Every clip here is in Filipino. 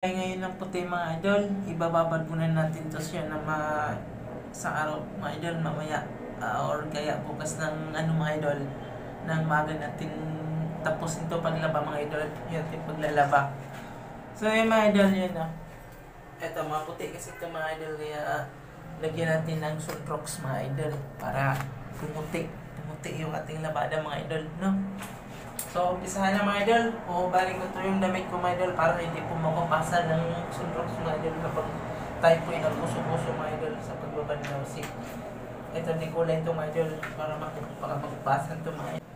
Ay ngayon ng puti mga idol, ibababalbunan natin to siya na sa araw mga idol mamaya or kaya bukas ng mga idol ng maga natin tapusin to paglaba mga idol, yun yung paglalaba. So yung mga idol yun eto mga puti kasi ito mga idol kaya lagyan natin ng Sunrox mga idol para tumuti yung ating labada mga idol, no? So, umpisahan na mga idol. Balik ko to yung damit ko mga idol para hindi po makapasa ng Sunrox mga idol kapag tayo po ay nagpuso-puso mga idol sa pagbabandawsi. Ito di kulay ito mga idol para makapagpasan ito mga idol.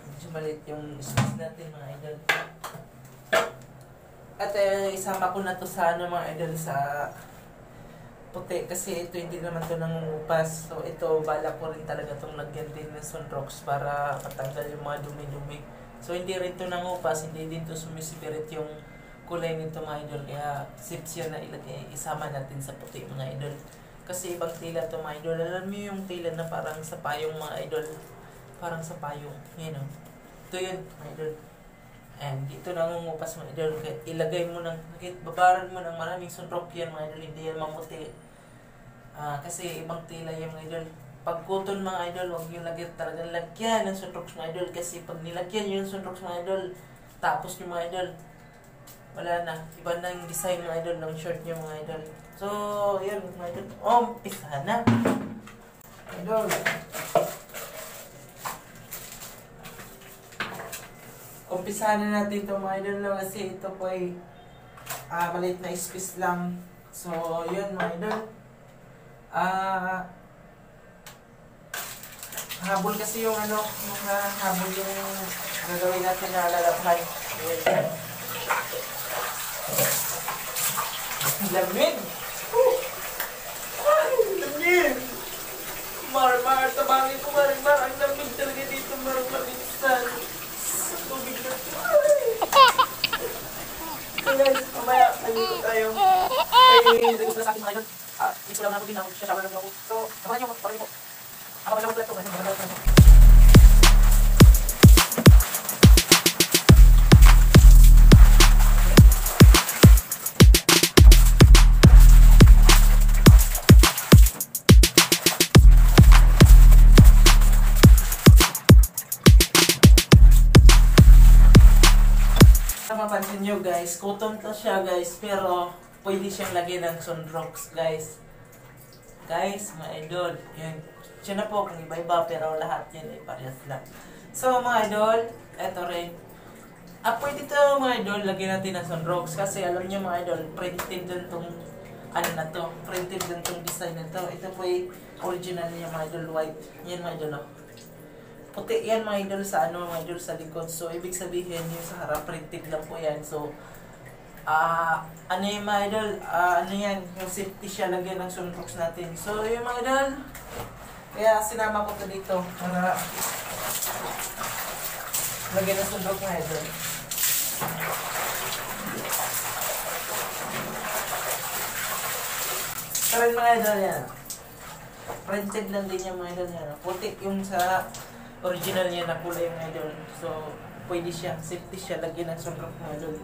Medyo malit yung space natin mga idol. At isama ko na to sa mga idol sa puti kasi ito hindi naman to nangungupas. So ito balak ko rin talaga itong lagyan din ng Sunrox para patanggal yung mga dumi-dumi. So hindi rin to nangungupas, hindi din to sumisipirit yung kulay nito mga idol. Kaya sips yun na isama natin sa puti mga idol. Kasi ibang tila to mga idol. Alam mo yung tila na parang sa payong mga idol. Parang sa payong. Yan o. Ito yun mga idol. And dito nangungupas mga idol. Ilagay mo ng, babaran mo ng maraming Sunrox yan mga idol. Hindi yan mamuti. Kasi ibang tila yung mga idol. Pag cotton mga idol, huwag yung talagang lagyan ng Sunrox mga idol. Kasi pag nilagyan yung Sunrox mga idol, tapos yung mga idol, wala na. Iba na yung design mga idol ng shirt nyo mga idol. So, yun mga idol. Isa na. Idol. Umpisahan na natin ito mga idol no, kasi ito po ay maliit na space lang. So, yun mga idol. Habol kasi yung habol yung gagawin natin na lalabhan. Ayan. Lamig! Lamig! Mar, tabangin ko mar. Ang lamig talaga dito mar. Tubig na ito. So guys, mamaya, nandito tayo. Nagos na sa akin mga idol. Dito lang ako din ako. Sasama lang ako. So, samahan nyo. Parang po. Ako lang mag-vlog ito. Mapansin nyo guys, cotton to siya guys, pero pwede siyang lagyan ng Sunrox guys. Guys, mga idol, yun. Siya na po kung iba-iba, pero lahat yun ay parehas lang. So mga idol, eto rin. Pwede to mga idol, lagyan natin ng Sunrox kasi alam nyo mga idol, printed dun tong printed dun tong design na to. Ito po ay original niya mga idol, white. Yan mga idol, puti yan mga idol sa mga idol sa likod. So, ibig sabihin yung sa harap, printed lang po yan. So, yung mga idol, yan, yung safety siya, lagyan ng Sunrox natin. So, yung mga idol, kaya sinama ko to dito para lagyan ng Sunrox mga idol. Pero mga idol yan, printed lang din yung mga idol yan. Puti yung sa original niya na kulay ng idol. So, pwede siya, safety siya, lagyan ng Sunrox ng idol.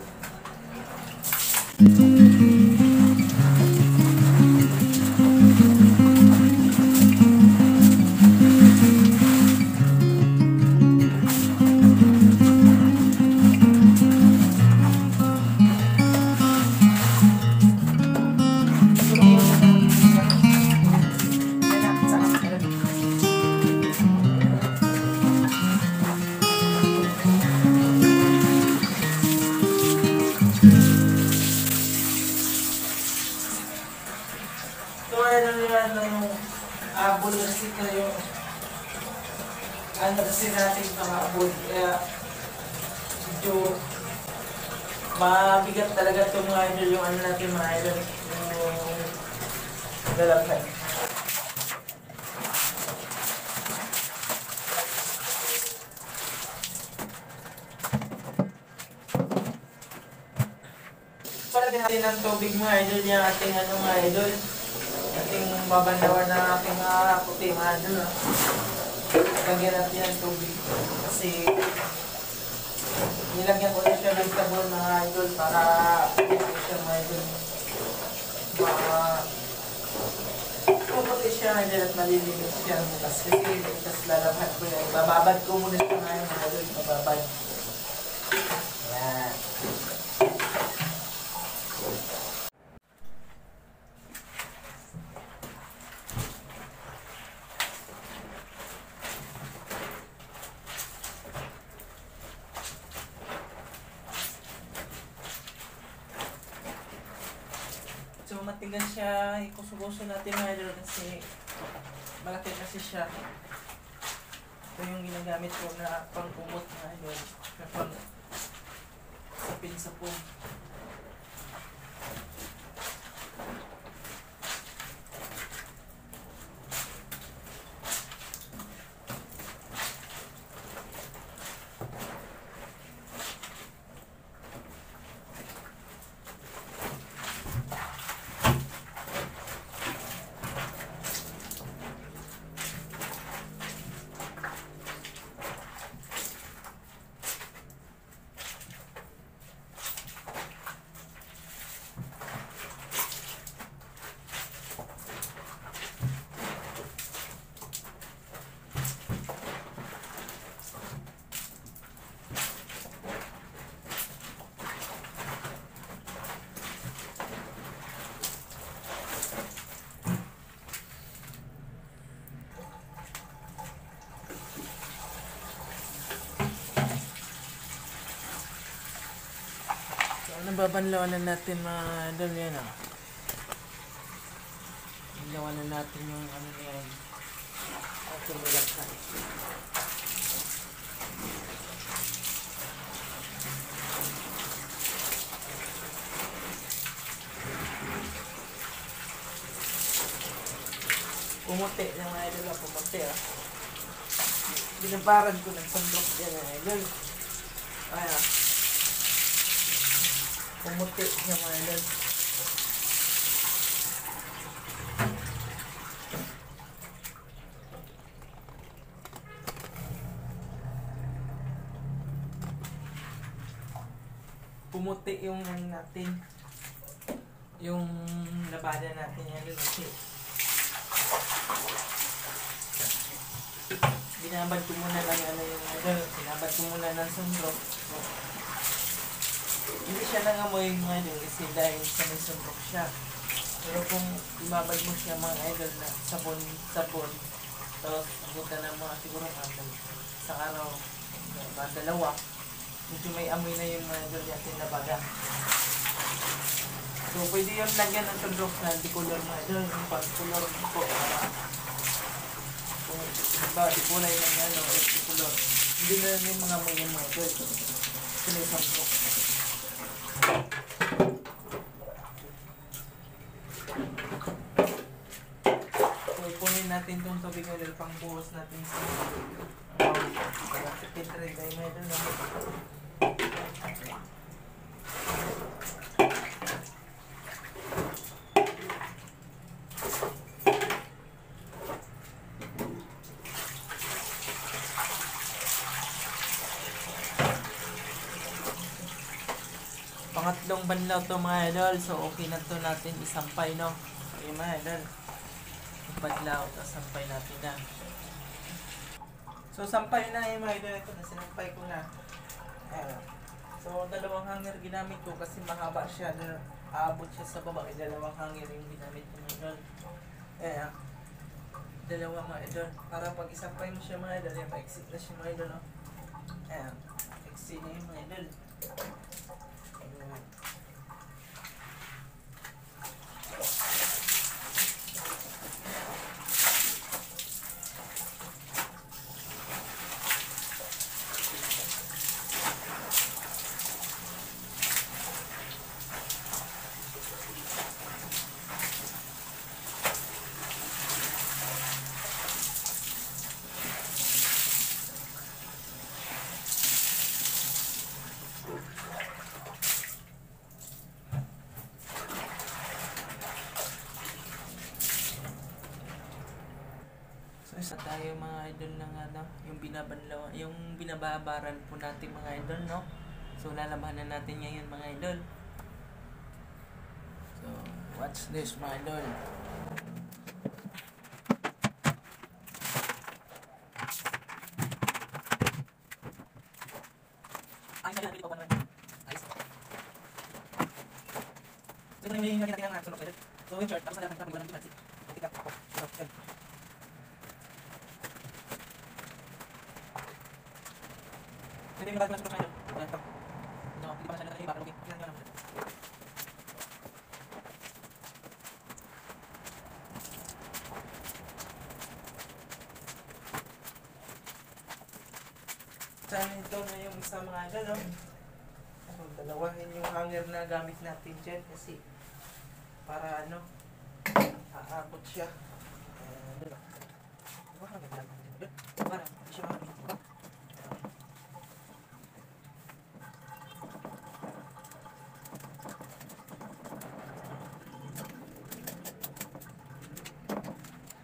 Abol kasi tayo kasi natin mga abol kaya medyo mabigat talaga itong mga idol yung natin mga idol yung galapay. Palagyan natin ng tubig mga idol yung ating mga idol. Ating babandawan ng ating puti mga idol. Lagyan natin ng tubig kasi Nilagyan ko na siya ng sabon mga idol para ito siya mga idol. Maputi siya idol at malilinis siya bukas kasi bukas lalabhan ko yan. Bababad ko muna siya ngayon mga idol. Bababad. Ayan. So matigas siya, ikusubuso natin mga idol kasi malaki kasi siya. Ito yung ginagamit ko na pang-kumot mga idol. Na pang sapin sa po. Nababanlawanan natin mga idol yan ah. Banlawanan natin yung ano yan. Ating nilagay. Pumuti yung mga idol ah. Pumuti ah. Binabaran ko ng sandok yan mga idol. Ayan. Pumuti siya mga idol. Pumuti yung ano natin. Yung labanan natin yan kasi binabad ko muna lang ano yung idol. Binabad ko muna ng sundrok. Hindi siya nangamoy mga idol kasi dahil sa may suntok siya. Pero kung ibabad mo siya mga idol na sabon, tapos abutan ng mga siguro sa araw, mga dalawa, medyo may amoy na yung mga idol natin na baga. So pwede yung lagyan ng suntok na dicolor mga idol, yung pag-color po para kung iba dikulay na yan o dicolor. Hindi na yung mga amoy yung mga idol. Ito na yung suntok. So, ipunin natin itong tubig ulit pang buhos natin sa filter tayo medyo na pangatlong banlaw to mga idol. So okay na to natin isampay no. Okay mga idol. Banlaw to sampay natin na. So sampay na yung mga idol. Ito na sinampay ko na. Ayan. So dalawang hanger ginamit ko kasi mahaba siya. Aabot siya sa baba. Dalawang hanger yung ginamit ko mga idol. Ayan. Dalawang mga idol. Para pag isampay mo siya mga idol. Ayan, ma-exit na siya mga idol no. Ayan. Exit na yung mga idol. Isa tayo mga idol ng ano, yung binabanlaw, yung binababaran po natin mga idol, no? So, lalabanan natin ngayon mga idol. So, watch this mga idol. Ay, sa pinapili ko ba naman? Ayos. So, ito na yung lagyan natin ang sunok idol. So, yung short, tapos na lang natin ng pansit. Okay ka. So, yan. Ito yung nagagawa ng sunok idol. Ito. No, hindi pa na siya nagagawa. Okay, yan naman. Sana ito na yung isa mga idol, no? So, dalawahin yung hanger na gamit natin dyan kasi para ano, aabot siya. Para hindi siya makabit.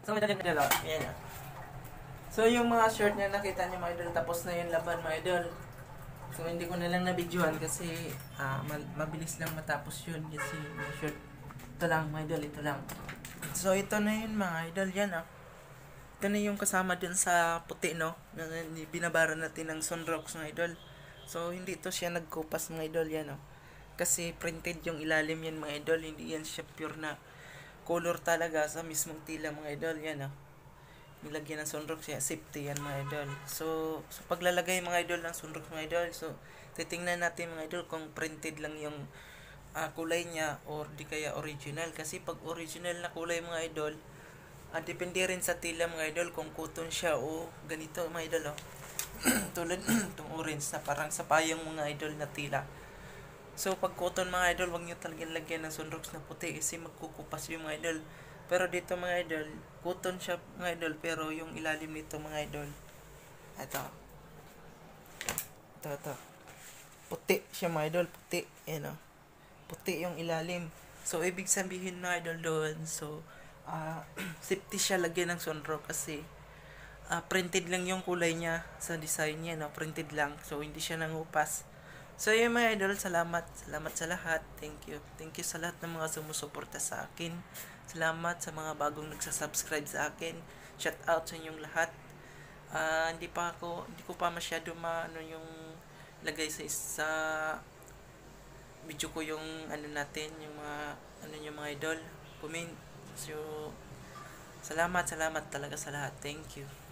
So, may dalim na dalawa. Ayan na. So, yung mga short niya nakita niyo mga idol, tapos na yung laban mga idol. So, hindi ko na lang na-videoan kasi mabilis lang matapos yun kasi yung short. Ito lang mga idol, ito lang. So, ito na yun mga idol, yan Ito na yung kasama dun sa puti, no? Na binabara natin ng Sunrocks mga idol. So, hindi ito siya nagkupas mga idol, yan Kasi printed yung ilalim yan mga idol, hindi yan siya pure na color talaga sa mismong tila mga idol, yan nilagyan ng sunrocks siya, safety yan mga idol. So paglalagay mga idol ng sunrocks mga idol, so titingnan natin mga idol kung printed lang yung kulay niya or di kaya original. Kasi pag original na kulay mga idol, depende rin sa tila mga idol kung cotton siya o ganito mga idol tulad itong orange na parang sa payong mga idol na tila. So pag cotton mga idol, wag nyo talagang lagyan ng sunrocks na puti kasi magkukupas yung mga idol. Pero dito mga idol, cotton siya mga idol, pero yung ilalim nito mga idol, ito. Puti siya mga idol, puti. Puti yung ilalim. So, ibig sabihin mga idol doon, so, safety siya lagyan ng sunrock kasi printed lang yung kulay niya sa design niya, printed lang. So, hindi siya nangupas. So, yun mga idol, salamat sa lahat. Thank you sa lahat ng mga sumusuporta sa akin. Salamat sa mga bagong nagsasubscribe sa akin. Shout out sa inyong lahat. Hindi ko pa masyado yung lagay sa video ko yung natin, yung mga idol. Comment. So, salamat talaga sa lahat. Thank you.